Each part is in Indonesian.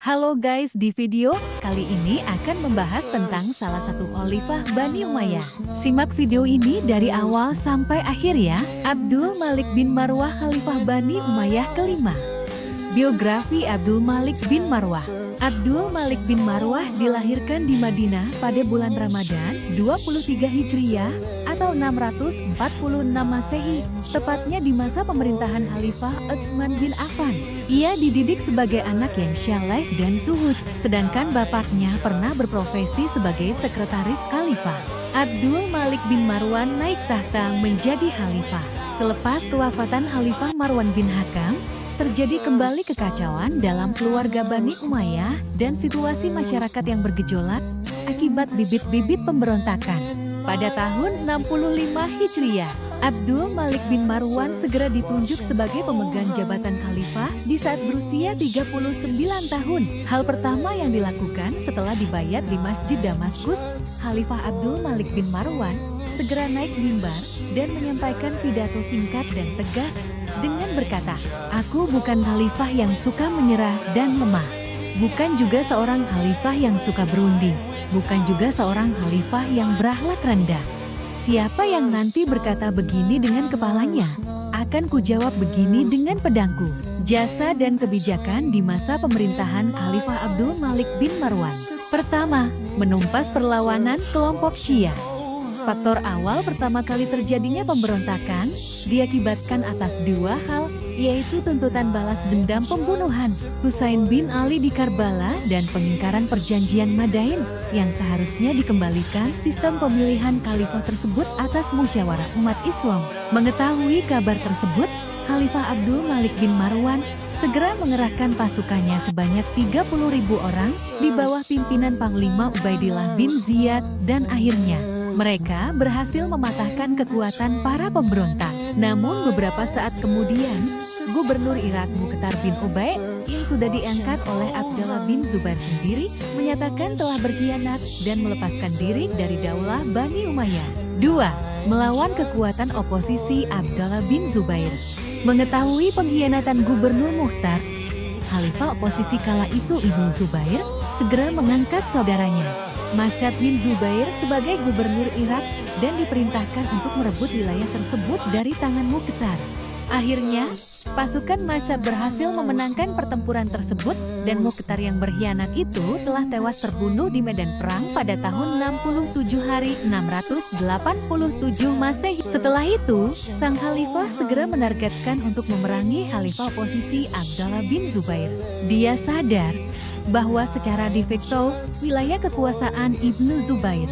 Halo guys, di video kali ini akan membahas tentang salah satu khalifah Bani Umayyah. Simak video ini dari awal sampai akhir ya. Abdul Malik bin Marwah, Khalifah Bani Umayyah kelima. Biografi Abdul Malik bin Marwah. Abdul Malik bin Marwah dilahirkan di Madinah pada bulan Ramadan 23 Hijriah atau 646 Masehi, tepatnya di masa pemerintahan Khalifah Utsman bin Affan. Ia dididik sebagai anak yang syaleh dan zuhud, sedangkan bapaknya pernah berprofesi sebagai sekretaris khalifah. Abdul Malik bin Marwan naik tahta menjadi khalifah. Selepas kewafatan Khalifah Marwan bin Hakam, terjadi kembali kekacauan dalam keluarga Bani Umayyah dan situasi masyarakat yang bergejolak akibat bibit-bibit pemberontakan. Pada tahun 65 Hijriah, Abdul Malik bin Marwan segera ditunjuk sebagai pemegang jabatan khalifah di saat berusia 39 tahun. Hal pertama yang dilakukan setelah dibayat di Masjid Damaskus, Khalifah Abdul Malik bin Marwan segera naik mimbar dan menyampaikan pidato singkat dan tegas dengan berkata, "Aku bukan khalifah yang suka menyerah dan lemah. Bukan juga seorang khalifah yang suka berunding. Bukan juga seorang khalifah yang berakhlak rendah. Siapa yang nanti berkata begini dengan kepalanya, akan kujawab begini dengan pedangku." Jasa dan kebijakan di masa pemerintahan Khalifah Abdul Malik bin Marwan. Pertama, menumpas perlawanan kelompok Syiah. Faktor awal pertama kali terjadinya pemberontakan diakibatkan atas dua hal, yaitu tuntutan balas dendam pembunuhan Husain bin Ali di Karbala dan pengingkaran perjanjian Madain yang seharusnya dikembalikan sistem pemilihan khalifah tersebut atas musyawarah umat Islam. Mengetahui kabar tersebut, Khalifah Abdul Malik bin Marwan segera mengerahkan pasukannya sebanyak 30.000 orang di bawah pimpinan Panglima Ubaidillah bin Ziyad dan akhirnya mereka berhasil mematahkan kekuatan para pemberontak. Namun beberapa saat kemudian, Gubernur Irak Mukhtar bin Ubaid yang sudah diangkat oleh Abdullah bin Zubair sendiri menyatakan telah berkhianat dan melepaskan diri dari daulah Bani Umayyah. 2. Melawan kekuatan oposisi Abdullah bin Zubair. Mengetahui pengkhianatan Gubernur Mukhtar, Khalifah oposisi kala itu Ibnu Zubair segera mengangkat saudaranya, Masyad bin Zubair sebagai gubernur Irak dan diperintahkan untuk merebut wilayah tersebut dari tangan Mukhtar. Akhirnya, pasukan Masyad berhasil memenangkan pertempuran tersebut dan Mukhtar yang berkhianat itu telah tewas terbunuh di medan perang pada tahun 67 hari 687 Masehi. Setelah itu, sang khalifah segera menargetkan untuk memerangi khalifah oposisi Abdullah bin Zubair. Dia sadar bahwa secara de facto wilayah kekuasaan Ibnu Zubair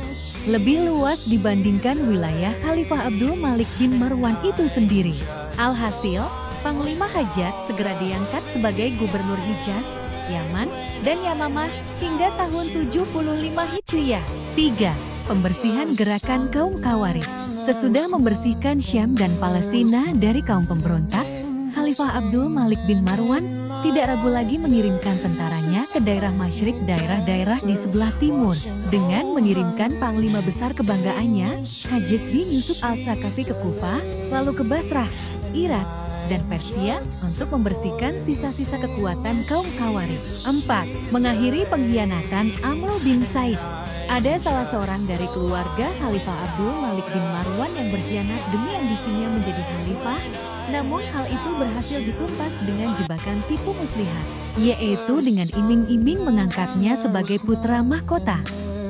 lebih luas dibandingkan wilayah Khalifah Abdul Malik bin Marwan itu sendiri. Alhasil, Panglima Hajat segera diangkat sebagai Gubernur Hijaz, Yaman, dan Yamamah hingga tahun 75 Hijriah. 3. Pembersihan gerakan kaum Khawarij. Sesudah membersihkan Syam dan Palestina dari kaum pemberontak, Khalifah Abdul Malik bin Marwan tidak ragu lagi mengirimkan tentaranya ke daerah Masyrik, daerah-daerah di sebelah timur, dengan mengirimkan panglima besar kebanggaannya, Hajjaj bin Yusuf al-Tsaqafi ke Kufah, lalu ke Basrah, Irak, dan Persia untuk membersihkan sisa-sisa kekuatan kaum Khawarij. 4. Mengakhiri pengkhianatan Amr bin Said. Ada salah seorang dari keluarga Khalifah Abdul Malik bin Marwan yang berkhianat demi ambisinya menjadi khalifah. Namun hal itu berhasil ditumpas dengan jebakan tipu muslihat, yaitu dengan iming-iming mengangkatnya sebagai putra mahkota.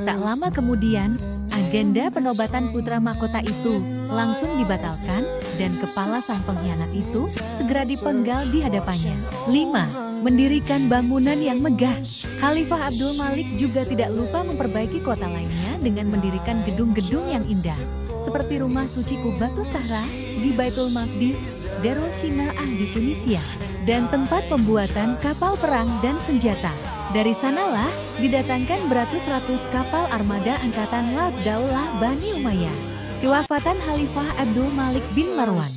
Tak lama kemudian, agenda penobatan putra mahkota itu langsung dibatalkan dan kepala sang pengkhianat itu segera dipenggal di hadapannya. 5. Mendirikan bangunan yang megah. Khalifah Abdul Malik juga tidak lupa memperbaiki kota lainnya dengan mendirikan gedung-gedung yang indah, seperti rumah suci Qubatus Sahra di Baitul Maqdis, Darul Shinaah di Tunisia, dan tempat pembuatan kapal perang dan senjata. Dari sanalah didatangkan beratus-ratus kapal armada angkatan laut Daulah Bani Umayyah. Kewafatan Khalifah Abdul Malik bin Marwan.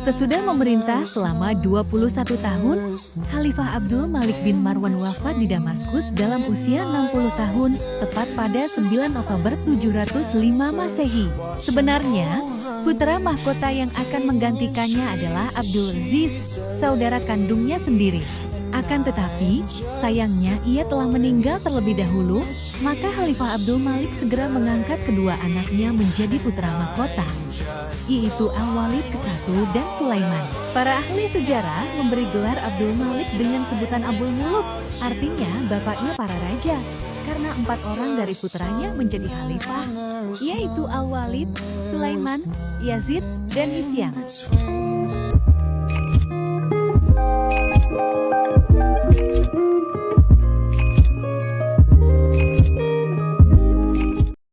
Sesudah memerintah selama 21 tahun, Khalifah Abdul Malik bin Marwan wafat di Damaskus dalam usia 60 tahun, tepat pada 9 Oktober 705 Masehi. Sebenarnya, putra mahkota yang akan menggantikannya adalah Abdul Aziz, saudara kandungnya sendiri. Akan tetapi, sayangnya ia telah meninggal terlebih dahulu, maka Khalifah Abdul Malik segera mengangkat kedua anaknya menjadi putra mahkota, yaitu Al-Walid ke-1 dan Sulaiman. Para ahli sejarah memberi gelar Abdul Malik dengan sebutan Abul Muluk, artinya bapaknya para raja, karena 4 orang dari putranya menjadi khalifah, yaitu Al-Walid, Sulaiman, Yazid, dan Hisyam.